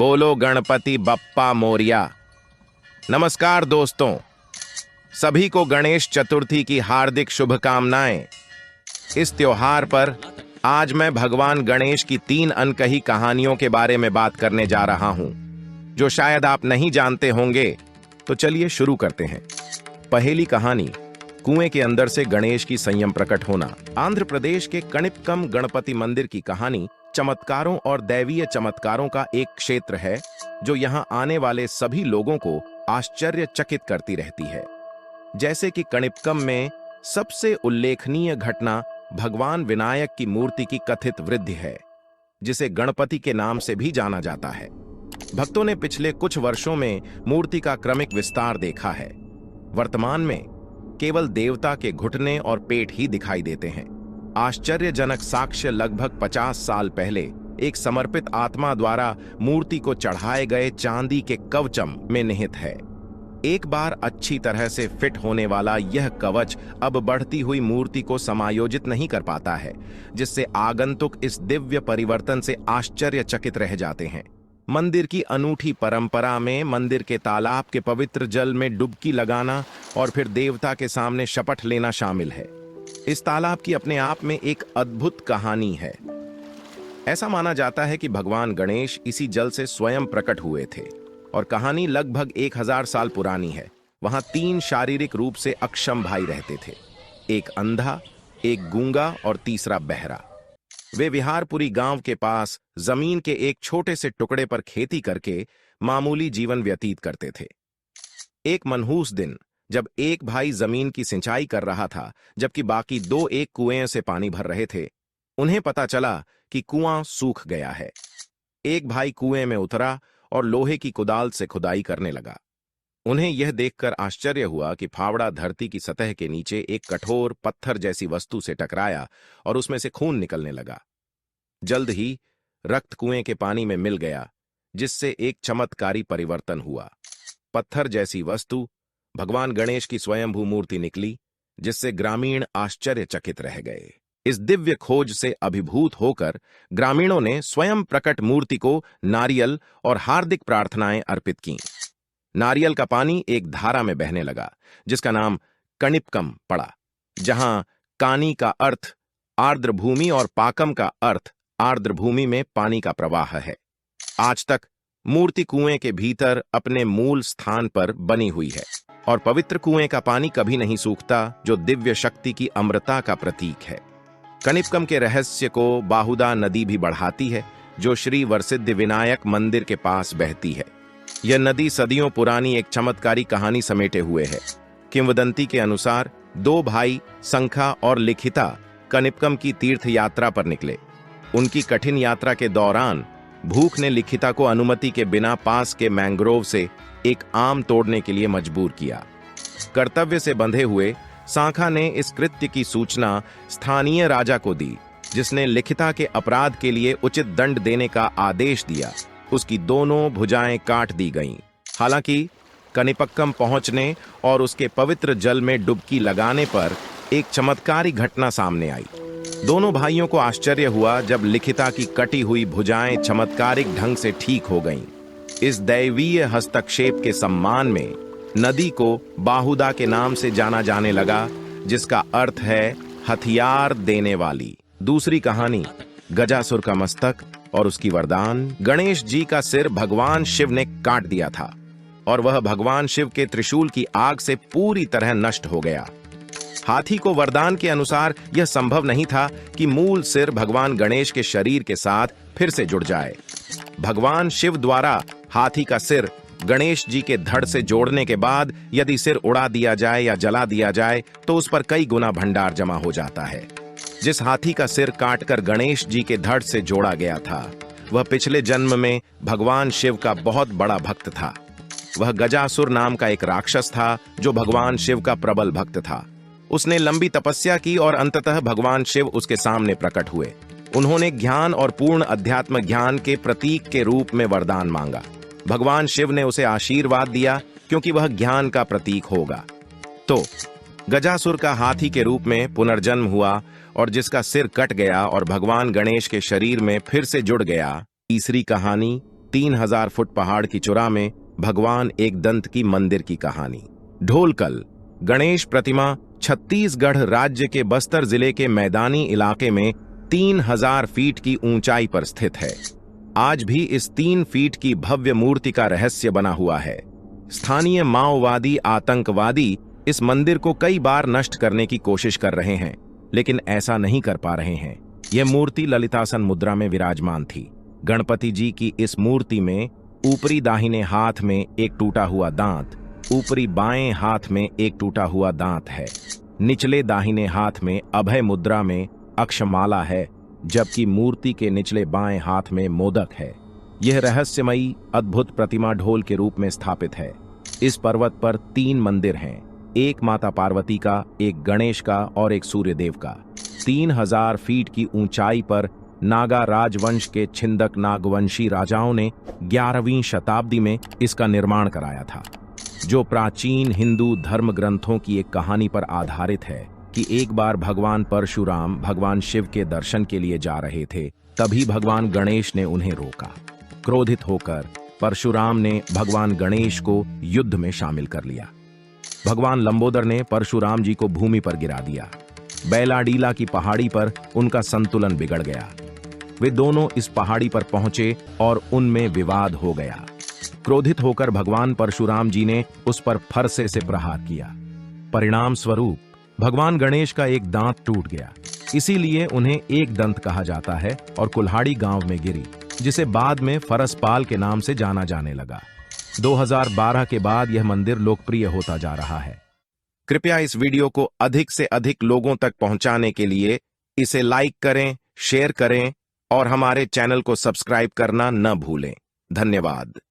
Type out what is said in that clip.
बोलो गणपति बप्पा मोरिया। नमस्कार दोस्तों, सभी को गणेश चतुर्थी की हार्दिक शुभकामनाएं। इस त्योहार पर आज मैं भगवान गणेश की 3 अनकही कहानियों के बारे में बात करने जा रहा हूं, जो शायद आप नहीं जानते होंगे। तो चलिए शुरू करते हैं। पहली कहानी, कुएं के अंदर से गणेश की संयम प्रकट होना। आंध्र प्रदेश के कणिपकम गणपति मंदिर की कहानी चमत्कारों और दैवीय चमत्कारों का एक क्षेत्र है, जो यहां आने वाले सभी लोगों को आश्चर्यचकित करती रहती है। जैसे कि कणिपकम में सबसे उल्लेखनीय घटना भगवान विनायक की मूर्ति की कथित वृद्धि है, जिसे गणपति के नाम से भी जाना जाता है। भक्तों ने पिछले कुछ वर्षों में मूर्ति का क्रमिक विस्तार देखा है। वर्तमान में केवल देवता के घुटने और पेट ही दिखाई देते हैं। आश्चर्यजनक साक्ष्य लगभग 50 साल पहले एक समर्पित आत्मा द्वारा मूर्ति को चढ़ाए गए चांदी के कवचम में निहित है। एक बार अच्छी तरह से फिट होने वाला यह कवच अब बढ़ती हुई मूर्ति को समायोजित नहीं कर पाता है, जिससे आगंतुक इस दिव्य परिवर्तन से आश्चर्यचकित रह जाते हैं। मंदिर की अनूठी परंपरा में मंदिर के तालाब के पवित्र जल में डुबकी लगाना और फिर देवता के सामने शपथ लेना शामिल है। इस तालाब की अपने आप में एक अद्भुत कहानी है। ऐसा माना जाता है कि भगवान गणेश इसी जल से स्वयं प्रकट हुए थे, और कहानी लगभग 1000 साल पुरानी है। वहां 3 शारीरिक रूप से अक्षम भाई रहते थे, एक अंधा, एक गूंगा और तीसरा बहरा। वे विहारपुरी गांव के पास जमीन के एक छोटे से टुकड़े पर खेती करके मामूली जीवन व्यतीत करते थे। एक मनहूस दिन, जब एक भाई जमीन की सिंचाई कर रहा था, जबकि बाकी 2 एक कुएं से पानी भर रहे थे, उन्हें पता चला कि कुआं सूख गया है। एक भाई कुएं में उतरा और लोहे की कुदाल से खुदाई करने लगा। उन्हें यह देखकर आश्चर्य हुआ कि फावड़ा धरती की सतह के नीचे एक कठोर पत्थर जैसी वस्तु से टकराया और उसमें से खून निकलने लगा। जल्द ही रक्त कुएं के पानी में मिल गया, जिससे एक चमत्कारी परिवर्तन हुआ। पत्थर जैसी वस्तु भगवान गणेश की स्वयंभू मूर्ति निकली, जिससे ग्रामीण आश्चर्यचकित रह गए। इस दिव्य खोज से अभिभूत होकर ग्रामीणों ने स्वयं प्रकट मूर्ति को नारियल और हार्दिक प्रार्थनाएं अर्पित कीं। नारियल का पानी एक धारा में बहने लगा, जिसका नाम कणिपकम पड़ा, जहां कानी का अर्थ आर्द्र भूमि और पाकम का अर्थ आर्द्र भूमि में पानी का प्रवाह है। आज तक मूर्ति कुएं के भीतर अपने मूल स्थान पर बनी हुई है, और पवित्र कुएं का पानी कभी नहीं सूखता, जो दिव्य शक्ति की अमृता का प्रतीक है। कणिपकम के रहस्य को बाहुदा नदी भी बढ़ाती है, जो श्री वरसिद्ध विनायक मंदिर के पास बहती है। यह नदी सदियों पुरानी एक चमत्कारी कहानी समेटे हुए है। किंवदंती के अनुसार 2 भाई संखा और लिखिता कणिपकम की तीर्थ यात्रा पर निकले। उनकी कठिन यात्रा के दौरान भूख ने लिखिता को अनुमति के बिना पास के मैंग्रोव से एक आम तोड़ने के लिए मजबूर किया। कर्तव्य से बंधे हुए सांखा ने इस कृत्य की सूचना स्थानीय राजा को दी, जिसने लिखिता के अपराध के लिए उचित दंड देने का आदेश दिया। उसकी दोनों भुजाएं काट दी गईं। हालांकि कणिपक्कम पहुंचने और उसके पवित्र जल में डुबकी लगाने पर एक चमत्कारी घटना सामने आई। दोनों भाइयों को आश्चर्य हुआ जब लिखिता की कटी हुई भुजाएं चमत्कारिक ढंग से ठीक हो गईं। इस दैवीय हस्तक्षेप के सम्मान में नदी को बाहुदा के नाम से जाना जाने लगा, जिसका अर्थ है हथियार देने वाली। दूसरी कहानी, गजासुर का मस्तक और उसकी वरदान। गणेश जी का सिर भगवान शिव ने काट दिया था, और वह भगवान शिव के त्रिशूल की आग से पूरी तरह नष्ट हो गया। हाथी को वरदान के अनुसार यह संभव नहीं था कि मूल सिर भगवान गणेश के शरीर के साथ फिर से जुड़ जाए। भगवान शिव द्वारा हाथी का सिर गणेश जी के धड़ से जोड़ने के बाद यदि सिर उड़ा दिया जाए या जला दिया जाए, तो उस पर कई गुना भंडार जमा हो जाता है। जिस हाथी का सिर काटकर गणेश जी के धड़ से जोड़ा गया था, वह पिछले जन्म में भगवान शिव का बहुत बड़ा भक्त था। वह गजासुर नाम का एक राक्षस था, जो भगवान शिव का प्रबल भक्त था। उसने लंबी तपस्या की और अंततः भगवान शिव उसके सामने प्रकट हुए। उन्होंने ज्ञान और पूर्ण अध्यात्म ज्ञान के प्रतीक के रूप में वरदान मांगा। भगवान शिव ने उसे आशीर्वाद दिया, क्योंकि वह ज्ञान का प्रतीक होगा। तो गजासुर का हाथी के रूप में पुनर्जन्म हुआ, और जिसका सिर कट गया और भगवान गणेश के शरीर में फिर से जुड़ गया। तीसरी कहानी, 3000 फुट पहाड़ की चुरा में भगवान एक दंत की मंदिर की कहानी। ढोलकल गणेश प्रतिमा छत्तीसगढ़ राज्य के बस्तर जिले के मैदानी इलाके में 3000 फीट की ऊंचाई पर स्थित है। आज भी इस 3 फीट की भव्य मूर्ति का रहस्य बना हुआ है। स्थानीय माओवादी आतंकवादी इस मंदिर को कई बार नष्ट करने की कोशिश कर रहे हैं, लेकिन ऐसा नहीं कर पा रहे हैं। यह मूर्ति ललितासन मुद्रा में विराजमान थी। गणपति जी की इस मूर्ति में ऊपरी दाहिने हाथ में एक टूटा हुआ दांत, ऊपरी बाएं हाथ में एक टूटा हुआ दांत है। निचले दाहिने हाथ में अभय मुद्रा में अक्षमाला है, जबकि मूर्ति के निचले बाएं हाथ में मोदक है। यह रहस्यमयी अद्भुत प्रतिमा ढोल के रूप में स्थापित है। इस पर्वत पर 3 मंदिर हैं, एक माता पार्वती का, एक गणेश का और एक सूर्यदेव का। 3000 फीट की ऊंचाई पर नागा राजवंश के छिंदक नागवंशी राजाओं ने 11वीं शताब्दी में इसका निर्माण कराया था, जो प्राचीन हिंदू धर्म ग्रंथों की एक कहानी पर आधारित है कि एक बार भगवान परशुराम भगवान शिव के दर्शन के लिए जा रहे थे। तभी भगवान गणेश ने उन्हें रोका। क्रोधित होकर परशुराम ने भगवान गणेश को युद्ध में शामिल कर लिया। भगवान लंबोदर ने परशुराम जी को भूमि पर गिरा दिया। बैलाडीला की पहाड़ी पर उनका संतुलन बिगड़ गया। वे दोनों इस पहाड़ी पर पहुंचे और उनमें विवाद हो गया। क्रोधित होकर भगवान परशुराम जी ने उस पर फरसे से प्रहार किया। परिणाम स्वरूप भगवान गणेश का एक दांत टूट गया। इसीलिए उन्हें एक दंत कहा जाता है और कुल्हाड़ी गांव में गिरी, जिसे बाद में फरसपाल के नाम से जाना जाने लगा। 2012 के बाद यह मंदिर लोकप्रिय होता जा रहा है। कृपया इस वीडियो को अधिक से अधिक लोगों तक पहुंचाने के लिए इसे लाइक करें, शेयर करें और हमारे चैनल को सब्सक्राइब करना न भूलें। धन्यवाद।